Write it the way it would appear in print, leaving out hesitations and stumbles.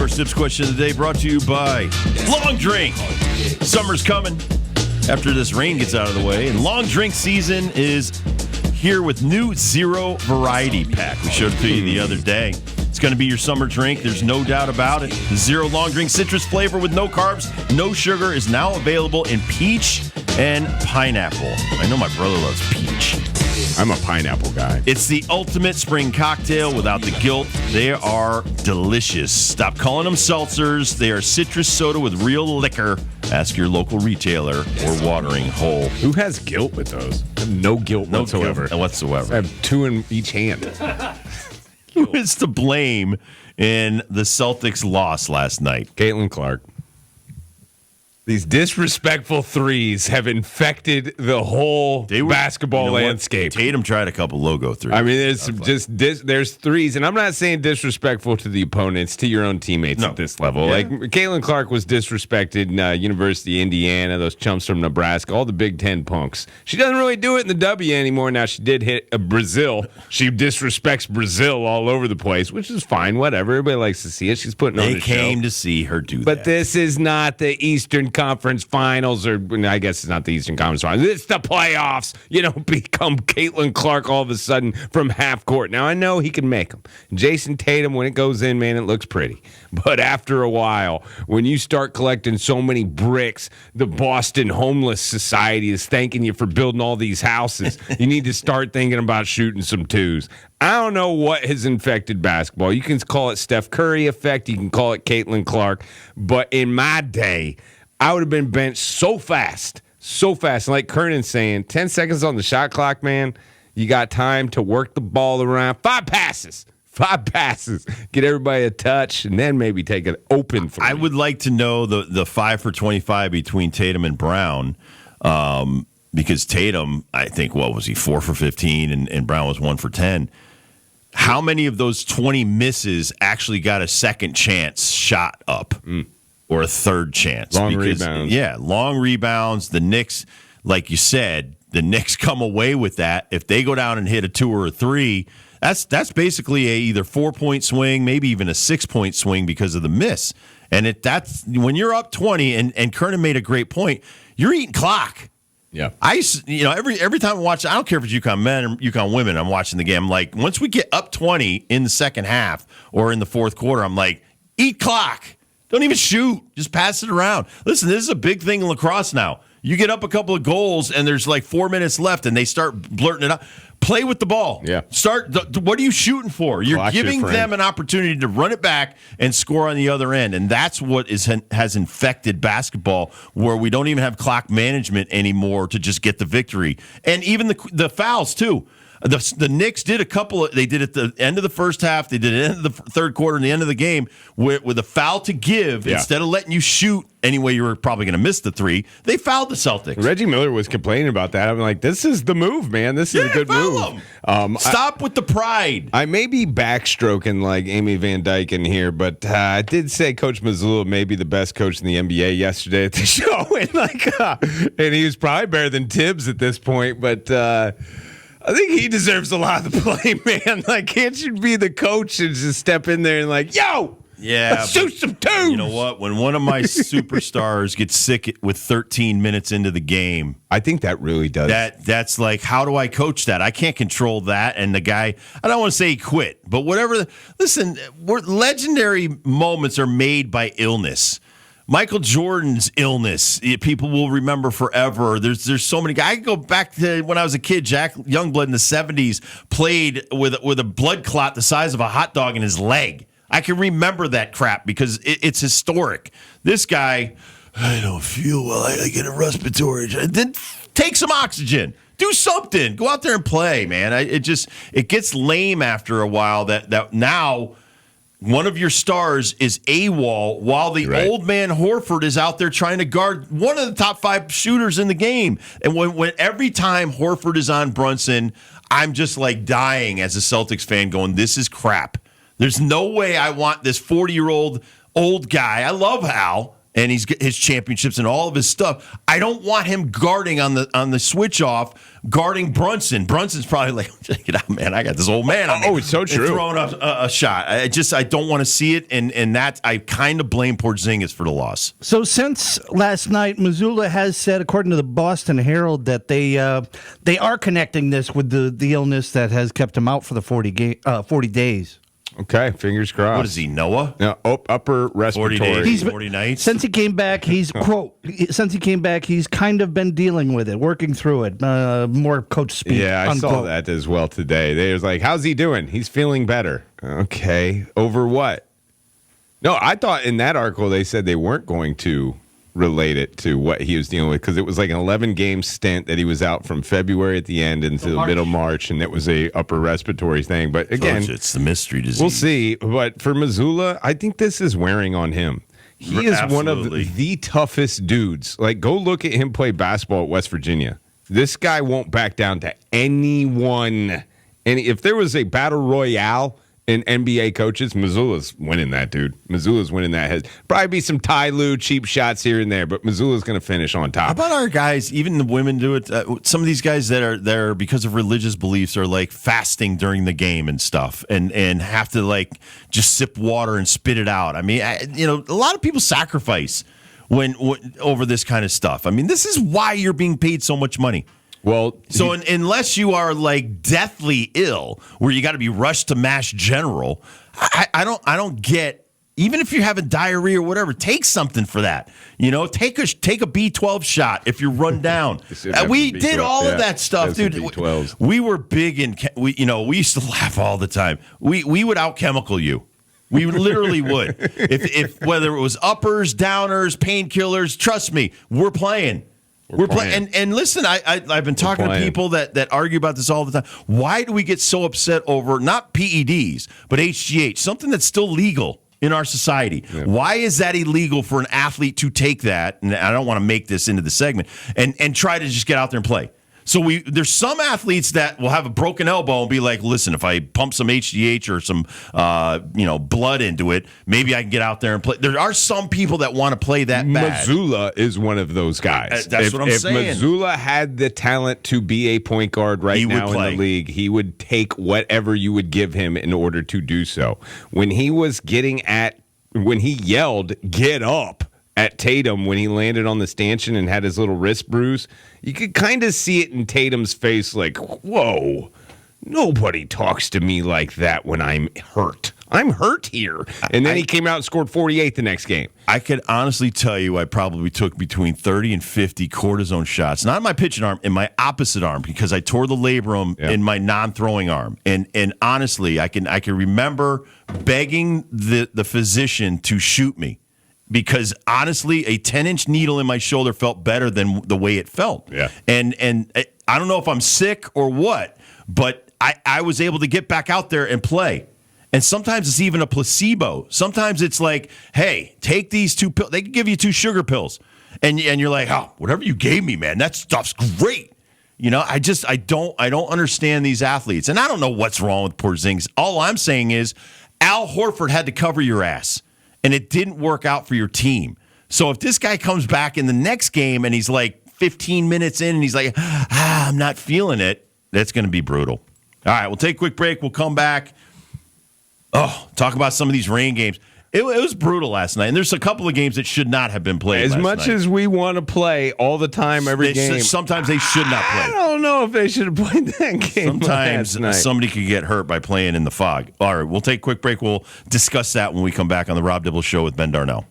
Our Sips question of the day brought to you by Long Drink. Summer's coming after this rain gets out of the way, and Long Drink season is here with new Zero Variety Pack. We showed it to you the other day. It's going to be your summer drink. There's no doubt about it. The Zero Long Drink citrus flavor with no carbs, no sugar is now available in peach and pineapple. I know my brother loves peach. I'm a pineapple guy. It's the ultimate spring cocktail without the guilt. They are delicious. Stop calling them seltzers. They are citrus soda with real liquor. Ask your local retailer or watering hole. Who has guilt with those? No guilt whatsoever. Whatsoever. I have two in each hand. Who is to blame in the Celtics' loss last night? Caitlin Clark. These disrespectf's threes have infected the whole basketball landscape. Tatum tried a couple logo threes. I mean, there's threes, and I'm not saying disrespectful to the opponents, to your own teammates at this level. Yeah. Like, Caitlin Clark was disrespected in University of Indiana, those chumps from Nebraska, all the Big Ten punks. She doesn't really do it in the W anymore. Now, she did hit Brazil. She disrespects Brazil all over the place, which is fine, whatever. Everybody likes to see it. She's putting on the show. They came to see her do that. But this is not the Eastern Conference Finals, or I guess it's not the Eastern Conference Finals. It's the playoffs. You don't become Caitlin Clark all of a sudden from half court. Now, I know he can make them. Jason Tatum, when it goes in, man, it looks pretty. But after a while, when you start collecting so many bricks, the Boston Homeless Society is thanking you for building all these houses. You need to start thinking about shooting some twos. I don't know what has infected basketball. You can call it Steph Curry effect. You can call it Caitlin Clark. But in my day, I would have been benched so fast. And like Kernan's saying, 10 seconds on the shot clock, man. You got time to work the ball around. 5 passes. Get everybody a touch, and then maybe take an open three. I would like to know the 5 for 25 between Tatum and Brown, because Tatum, I think, what was he, 4 for 15, and Brown was 1 for 10. How many of those 20 misses actually got a second chance shot up? Or a third chance. Rebounds. Yeah, long rebounds. The Knicks, like you said, the Knicks come away with that. If they go down and hit a 2 or a 3, that's basically a either 4-point swing, maybe even a 6-point swing because of the miss. And that's when you're up 20, and Kernan made a great point, you're eating clock. Yeah. Every time I watch, I don't care if it's UConn men or UConn women, I'm watching the game. I'm like, once we get up 20 in the second half or in the fourth quarter, I'm like, eat clock. Don't even shoot. Just pass it around. Listen, this is a big thing in lacrosse now. You get up a couple of goals, and there's like 4 minutes left, and they start blurting it out. Play with the ball. Yeah. What are you shooting for? You're giving them an opportunity to run it back and score on the other end, and that's what has infected basketball, where we don't even have clock management anymore to just get the victory. And even the fouls, too. The Knicks did they did at the end of the first half, they did it at the end of the third quarter and the end of the game with a foul to give. Instead of letting you shoot anyway you were probably going to miss the 3, they fouled the Celtics. Reggie Miller was complaining about that. I'm like, this is the move, man. This is a good move. Stop with the pride. I may be backstroking like Amy Van Dyke in here, but I did say Coach Mazzulla may be the best coach in the NBA yesterday at the show. And he was probably better than Tibbs at this point, but I think he deserves a lot of the blame, man. Like, can't you be the coach and just step in there and like, yo, let's shoot some twos? You know what? When one of my superstars gets sick with 13 minutes into the game, I think that really does. That's like, how do I coach that? I can't control that. And the guy, I don't want to say he quit, but whatever. Listen, legendary moments are made by illness. Michael Jordan's illness, people will remember forever. There's so many guys. I can go back to when I was a kid. Jack Youngblood in the 70s played with a blood clot the size of a hot dog in his leg. I can remember that crap because it's historic. This guy, I don't feel well. I get a respiratory. Then take some oxygen. Do something. Go out there and play, man. It gets lame after a while that now one of your stars is AWOL while the old man Horford is out there trying to guard one of the top 5 shooters in the game. And when every time Horford is on Brunson, I'm just like dying as a Celtics fan going, this is crap. There's no way I want this 40-year-old old guy. I love Hal, and his championships and all of his stuff. I don't want him guarding on the switch off, guarding Brunson. Brunson's probably like, check it out, man. I got this old man on me. Oh, it's so true. Throwing up a shot. I don't want to see it, and that I kind of blame Porzingis for the loss. So since last night, Missoula has said, according to the Boston Herald, that they are connecting this with the illness that has kept him out for the 40 days. Okay, fingers crossed. What is he, Noah? No, upper respiratory. 40 days, 40 nights? Since he came back, he's, quote, he's kind of been dealing with it, working through it. More coach speak. Yeah, I unquote. saw that as well today. They was like, how's he doing? He's feeling better. Okay, over what? No, I thought in that article they said they weren't going to relate it to what he was dealing with because it was like an 11-game stint that he was out from February at the end into the middle of March, and it was a upper respiratory thing. But again, it's the mystery disease. We'll see. But for Missoula, I think this is wearing on him. He is one of the toughest dudes. Like, go look at him play basketball at West Virginia. This guy won't back down to anyone. And if there was a battle royale in NBA coaches, Missoula's winning that, dude. Missoula's winning that. Probably be some Ty Lue cheap shots here and there, but Missoula's going to finish on top. How about our guys? Even the women do it. Some of these guys that are there because of religious beliefs are like fasting during the game and stuff, and have to like just sip water and spit it out. I mean, a lot of people sacrifice when over this kind of stuff. I mean, this is why you're being paid so much money. Well, so unless you are like deathly ill, where you got to be rushed to Mass General, I don't get. Even if you're having diarrhea or whatever, take something for that. Take a B12 shot if you're run down. We did all of that stuff, dude. We were big in. We used to laugh all the time. We would out chemical you. We literally would. If whether it was uppers, downers, painkillers, trust me, we're playing. We're playing. And listen, I've been talking to people that argue about this all the time. Why do we get so upset over not PEDs, but HGH, something that's still legal in our society? Yeah. Why is that illegal for an athlete to take that? And I don't want to make this into the segment and try to just get out there and play. So there's some athletes that will have a broken elbow and be like, listen, if I pump some HGH or some blood into it, maybe I can get out there and play. There are some people that want to play that bad. Missoula is one of those guys. That's what I'm saying. If Missoula had the talent to be a point guard now in the league, he would take whatever you would give him in order to do so. When he yelled, "Get up!" at Tatum when he landed on the stanchion and had his little wrist bruise, you could kind of see it in Tatum's face like, whoa, nobody talks to me like that when I'm hurt. I'm hurt here. And then he came out and scored 48 the next game. I could honestly tell you I probably took between 30 and 50 cortisone shots, not in my pitching arm, in my opposite arm, because I tore the labrum in my non-throwing arm. And honestly, I can remember begging the physician to shoot me. Because honestly, a 10-inch needle in my shoulder felt better than the way it felt. Yeah. And I don't know if I'm sick or what, but I was able to get back out there and play. And sometimes it's even a placebo. Sometimes it's like, hey, take these 2 pills. They can give you 2 sugar pills. And you're like, oh, whatever you gave me, man, that stuff's great. I don't understand these athletes. And I don't know what's wrong with Porzingis. All I'm saying is Al Horford had to cover your ass. And it didn't work out for your team. So if this guy comes back in the next game and he's like 15 minutes in and he's like, I'm not feeling it, that's going to be brutal. All right, we'll take a quick break. We'll come back. Talk about some of these rain games. It was brutal last night, and there's a couple of games that should not have been played. As much as we want to play all the time, every game, sometimes they should not play. I don't know if they should have played that game. Sometimes somebody could get hurt by playing in the fog. All right, we'll take a quick break. We'll discuss that when we come back on the Rob Dibble Show with Ben Darnell.